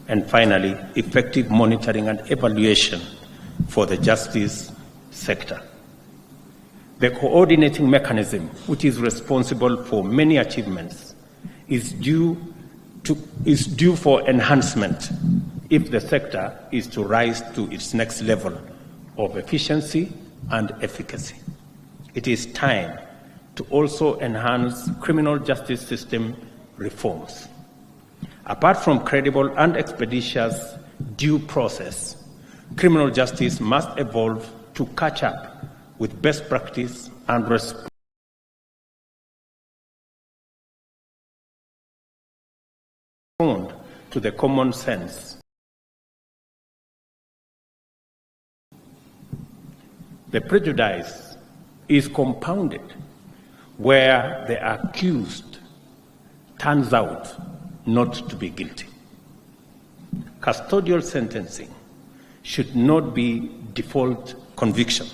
[SPEAKER 8] And finally, effective monitoring and evaluation for the justice sector. The coordinating mechanism, which is responsible for many achievements, is due for enhancement if the sector is to rise to its next level of efficiency and efficacy. It is time to also enhance criminal justice system reforms. Apart from credible and expeditious due process, criminal justice must evolve to catch up with best practice and respond to the common sense. The prejudice is compounded where the accused turns out not to be guilty. Custodial sentencing should not be default conviction,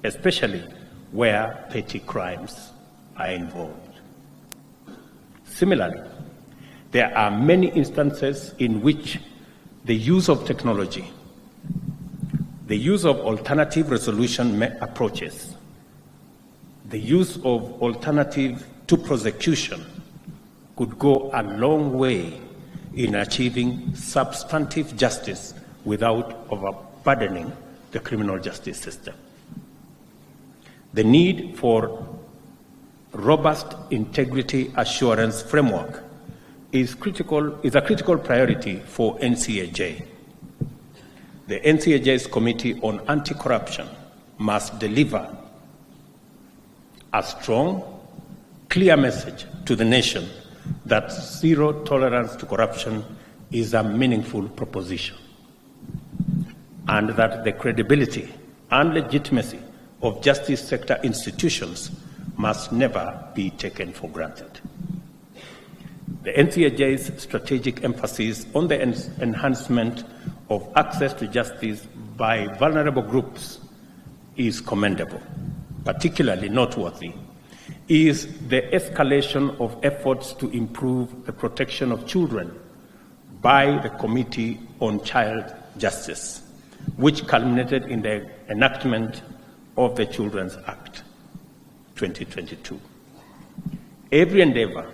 [SPEAKER 8] especially where petty crimes are involved. Similarly, there are many instances in which the use of technology, the use of alternative resolution approaches, the use of alternative to prosecution could go a long way in achieving substantive justice without overburdening the criminal justice system. The need for robust integrity assurance framework is a critical priority for NCAJ. The NCAJ's Committee on Anti-Corruption must deliver a strong, clear message to the nation that zero tolerance to corruption is a meaningful proposition, and that the credibility and legitimacy of justice sector institutions must never be taken for granted. The NCAJ's strategic emphasis on the enhancement of access to justice by vulnerable groups is commendable. Particularly noteworthy is the escalation of efforts to improve the protection of children by the Committee on Child Justice, which culminated in the enactment of the Children's Act 2022. Every endeavor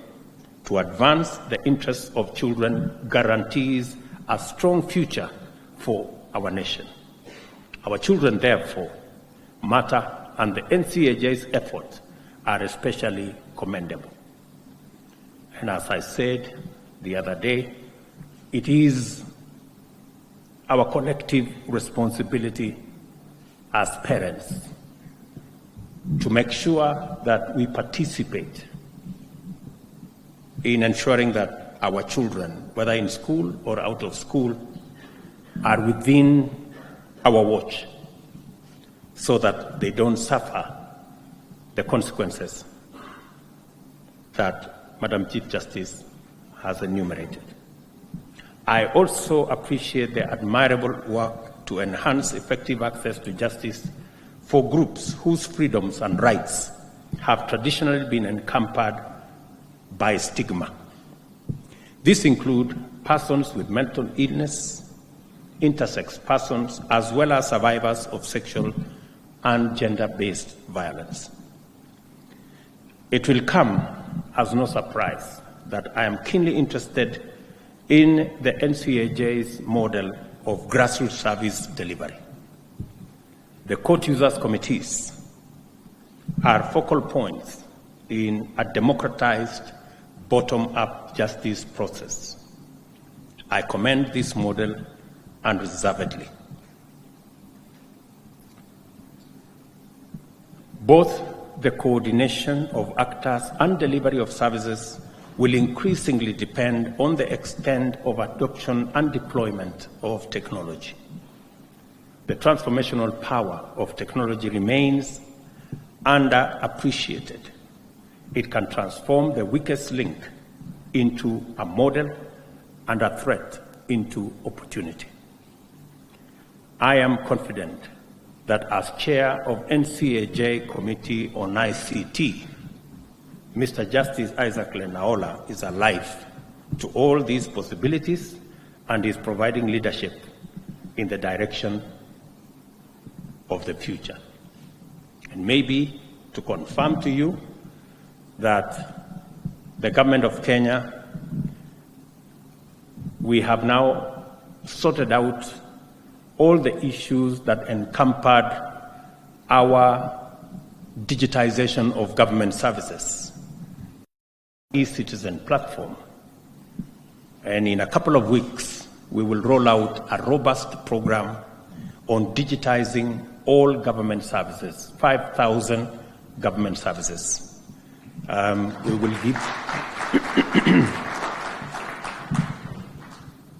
[SPEAKER 8] to advance the interests of children guarantees a strong future for our nation. Our children, therefore, matter, and the NCAJ's efforts are especially commendable. And as I said the other day, it is our collective responsibility as parents to make sure that we participate in ensuring that our children, whether in school or out of school, are within our watch so that they don't suffer the consequences that Madam Chief Justice has enumerated. I also appreciate the admirable work to enhance effective access to justice for groups whose freedoms and rights have traditionally been encumbered by stigma. These include persons with mental illness, intersex persons, as well as survivors of sexual and gender-based violence. It will come as no surprise that I am keenly interested in the NCAJ's model of grassroots service delivery. The court users committees are focal points in a democratized, bottom-up justice process. I commend this model unreservedly. Both the coordination of actors and delivery of services will increasingly depend on the extent of adoption and deployment of technology. The transformational power of technology remains underappreciated. It can transform the weakest link into a model and a threat into opportunity. I am confident that as chair of NCAJ Committee on ICT, Mr. Justice Isaac Lenaola is alive to all these possibilities and is providing leadership in the direction of the future. And maybe to confirm to you that the government of Kenya, we have now sorted out all the issues that encumbered our digitization of government services, e-citizen platform. And in a couple of weeks, we will roll out a robust program on digitizing all government services, 5,000 government services. We will give...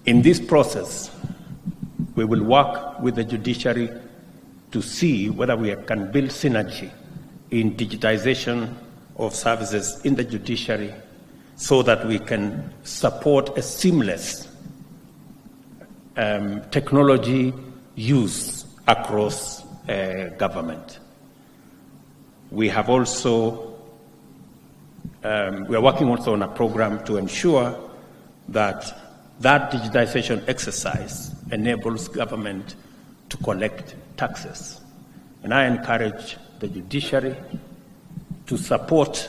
[SPEAKER 8] In this process, we will work with the judiciary to see whether we can build synergy in digitization of services in the judiciary so that we can support a seamless technology use across government. We have also, we are working also on a program to ensure that that digitization exercise enables government to collect taxes. And I encourage the judiciary to support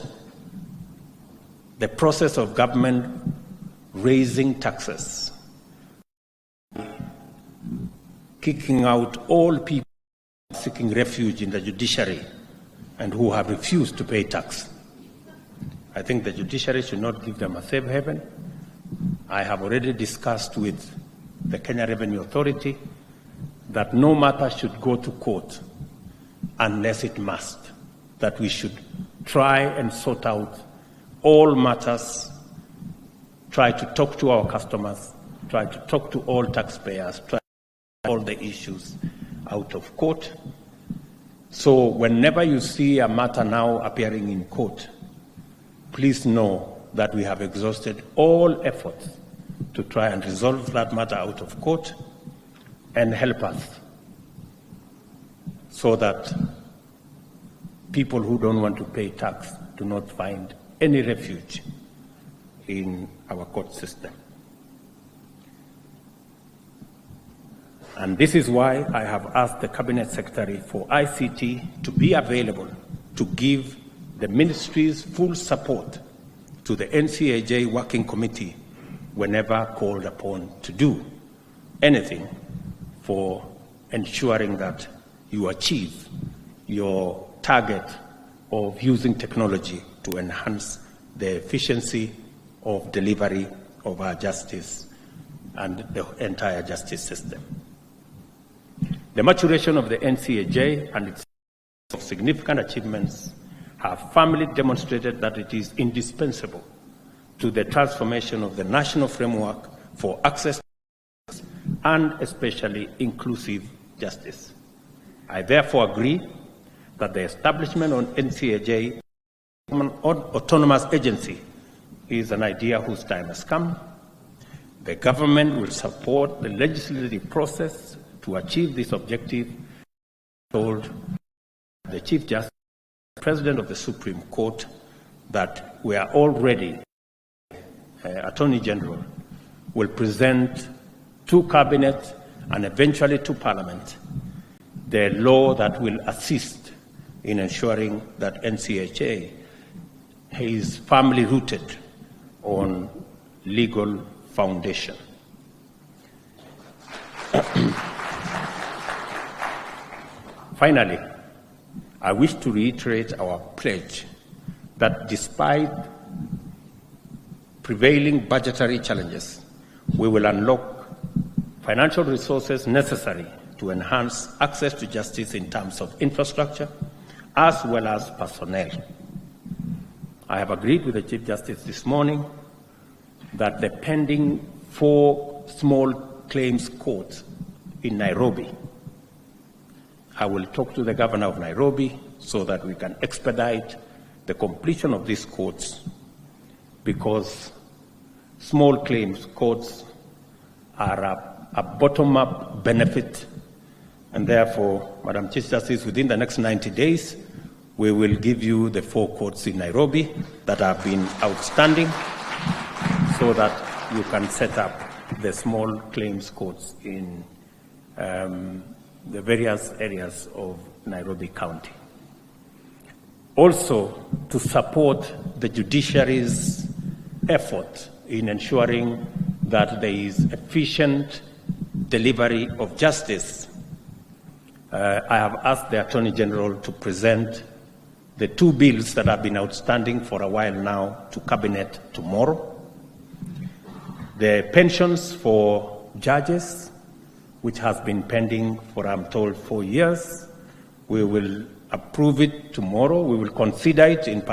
[SPEAKER 8] the process of government raising taxes, kicking out all people seeking refuge in the judiciary and who have refused to pay tax. I think the judiciary should not give them a safe haven. I have already discussed with the Kenya Revenue Authority that no matter should go to court unless it must, that we should try and sort out all matters, try to talk to our customers, try to talk to all taxpayers, try to all the issues out of court. So whenever you see a matter now appearing in court, please know that we have exhausted all efforts to try and resolve that matter out of court and help us so that people who don't want to pay tax do not find any refuge in our court system. And this is why I have asked the Cabinet Secretary for ICT to be available to give the ministry's full support to the NCAJ Working Committee whenever called upon to do anything for ensuring that you achieve your target of using technology to enhance the efficiency of delivery of our justice and the entire justice system. The maturation of the NCAJ and its significant achievements have firmly demonstrated that it is indispensable to the transformation of the national framework for access to and especially inclusive justice. I therefore agree that the establishment of NCAJ, an autonomous agency, is an idea whose time has come. The government will support the legislative process to achieve this objective. I told the Chief Justice, President of the Supreme Court, that we are all ready. Attorney General will present to Cabinet and eventually to Parliament the law that will assist in ensuring that NCAJ is firmly rooted on legal foundation. Finally, I wish to reiterate our pledge that despite prevailing budgetary challenges, we will unlock financial resources necessary to enhance access to justice in terms of infrastructure as well as personnel. I have agreed with the Chief Justice this morning that the pending 4 small claims courts in Nairobi, I will talk to the governor of Nairobi so that we can expedite the completion of these courts, because small claims courts are a bottom-up benefit, and therefore, Madam Chief Justice, within the next 90 days, we will give you the 4 courts in Nairobi that have been outstanding so that you can set up the small claims courts in the various areas of Nairobi County. Also, to support the judiciary's effort in ensuring that there is efficient delivery of justice, I have asked the Attorney General to present the 2 bills that have been outstanding for a while now to Cabinet tomorrow. The pensions for judges, which has been pending for, I'm told, 4 years. We will approve it tomorrow. We will consider it in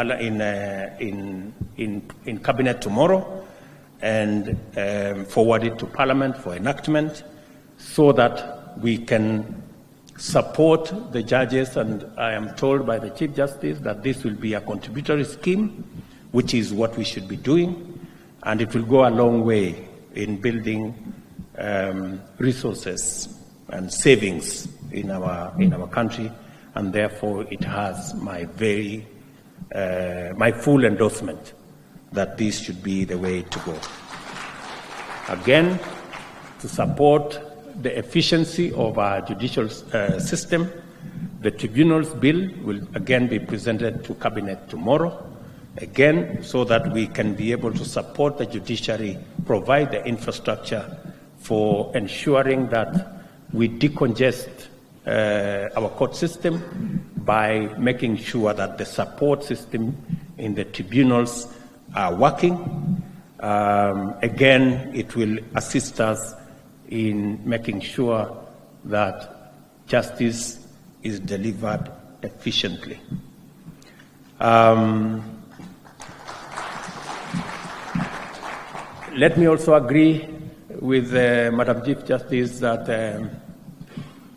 [SPEAKER 8] Cabinet tomorrow and forward it to Parliament for enactment so that we can support the judges. And I am told by the Chief Justice that this will be a contributory scheme, which is what we should be doing, and it will go a long way in building resources and savings in our country, and therefore it has my full endorsement that this should be the way to go. Again, to support the efficiency of our judicial system, the tribunals bill will again be presented to Cabinet tomorrow, again, so that we can be able to support the judiciary, provide the infrastructure for ensuring that we decongest our court system by making sure that the support system in the tribunals are working. Again, it will assist us in making sure that justice is delivered efficiently. Let me also agree with Madam Chief Justice that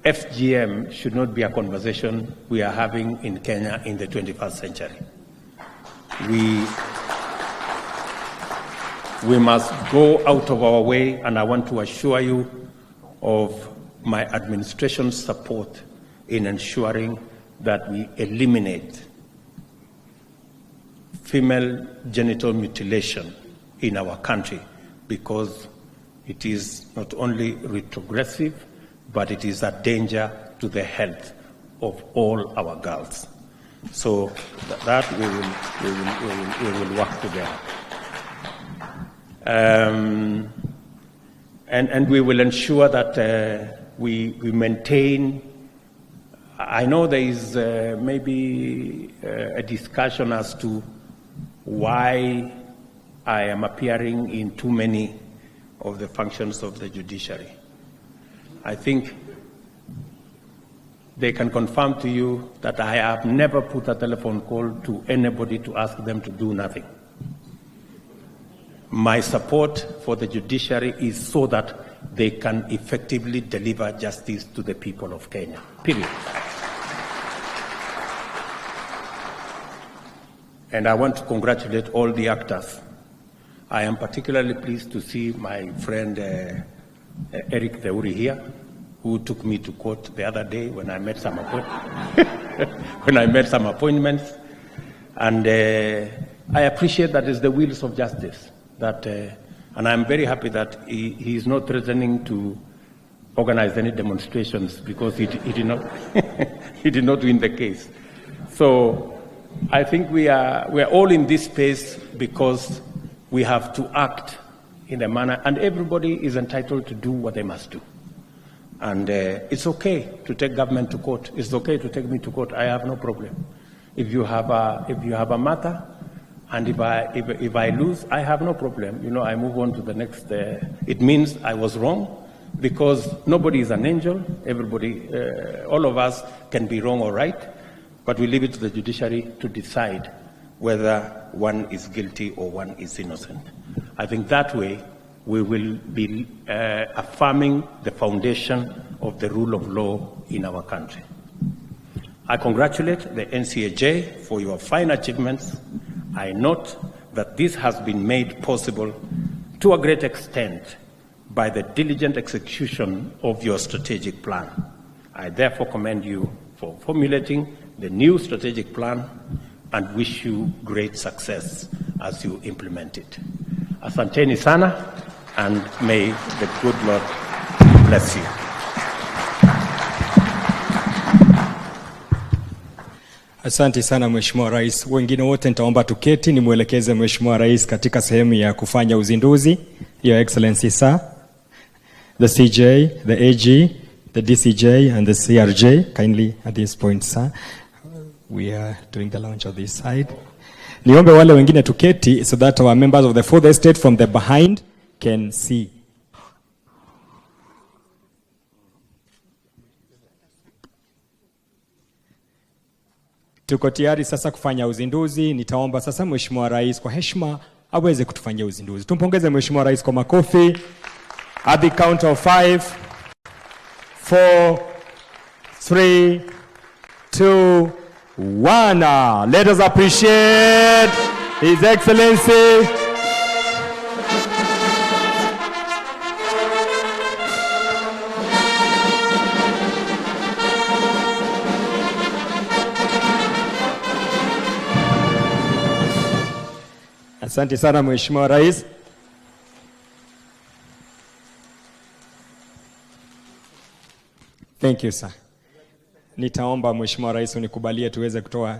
[SPEAKER 8] FGM should not be a conversation we are having in Kenya in the 21st century. We must go out of our way, and I want to assure you of my administration's support in ensuring that we eliminate female genital mutilation in our country, because it is not only retrogressive, but it is a danger to the health of all our girls. So that we will work together. And we will ensure that we maintain. I know there is maybe a discussion as to why I am appearing in too many of the functions of the judiciary. I think they can confirm to you that I have never put a telephone call to anybody to ask them to do nothing. My support for the judiciary is so that they can effectively deliver justice to the people of Kenya, period. And I want to congratulate all the actors. I am particularly pleased to see my friend Eric Theuri here, who took me to court the other day when I made some appointments. And I appreciate that it's the wheels of justice. And I'm very happy that he is not threatening to organize any demonstrations, because he did not he did not win the case. So I think we are all in this space because we have to act in a manner, and everybody is entitled to do what they must do. And it's okay to take government to court. It's okay to take me to court. I have no problem. If you have a matter, and if I lose, I have no problem. You know, I move on to the next. It means I was wrong, because nobody is an angel. Everybody, all of us can be wrong or right, but we leave it to the judiciary to decide whether one is guilty or one is innocent. I think that way we will be affirming the foundation of the rule of law in our country. I congratulate the NCAJ for your fine achievements. I note that this has been made possible to a great extent by the diligent execution of your strategic plan. I therefore commend you for formulating the new strategic plan and wish you great success as you implement it. Asanteni sana, and may the good Lord bless you.
[SPEAKER 5] Asante sana Mheshimiwa Rais. Wengine wote nitaomba tuketi nimwelekeze Mheshimiwa Rais katika sehemu ya kufanya uzinduzi. Your Excellency Sir, the CJ, the AG, the DCJ and the CRJ, kindly at this point sir, we are doing the launch of this side. Niombe wale wengine tuketi so that our members of the fourth estate from the behind can see. Tuko tayari sasa kufanya uzinduzi. Nitaomba sasa Mheshimiwa Rais kwa heshima aweze kutufanyia uzinduzi. Tumpongeze Mheshimiwa Rais kwa makofi. At the count of 5, 4, 3, 2, 1. Let us appreciate His Excellency. Asante sana Mheshimiwa Rais. Thank you sir. Nitaomba Mheshimiwa Rais unikubalie tuweze kutoa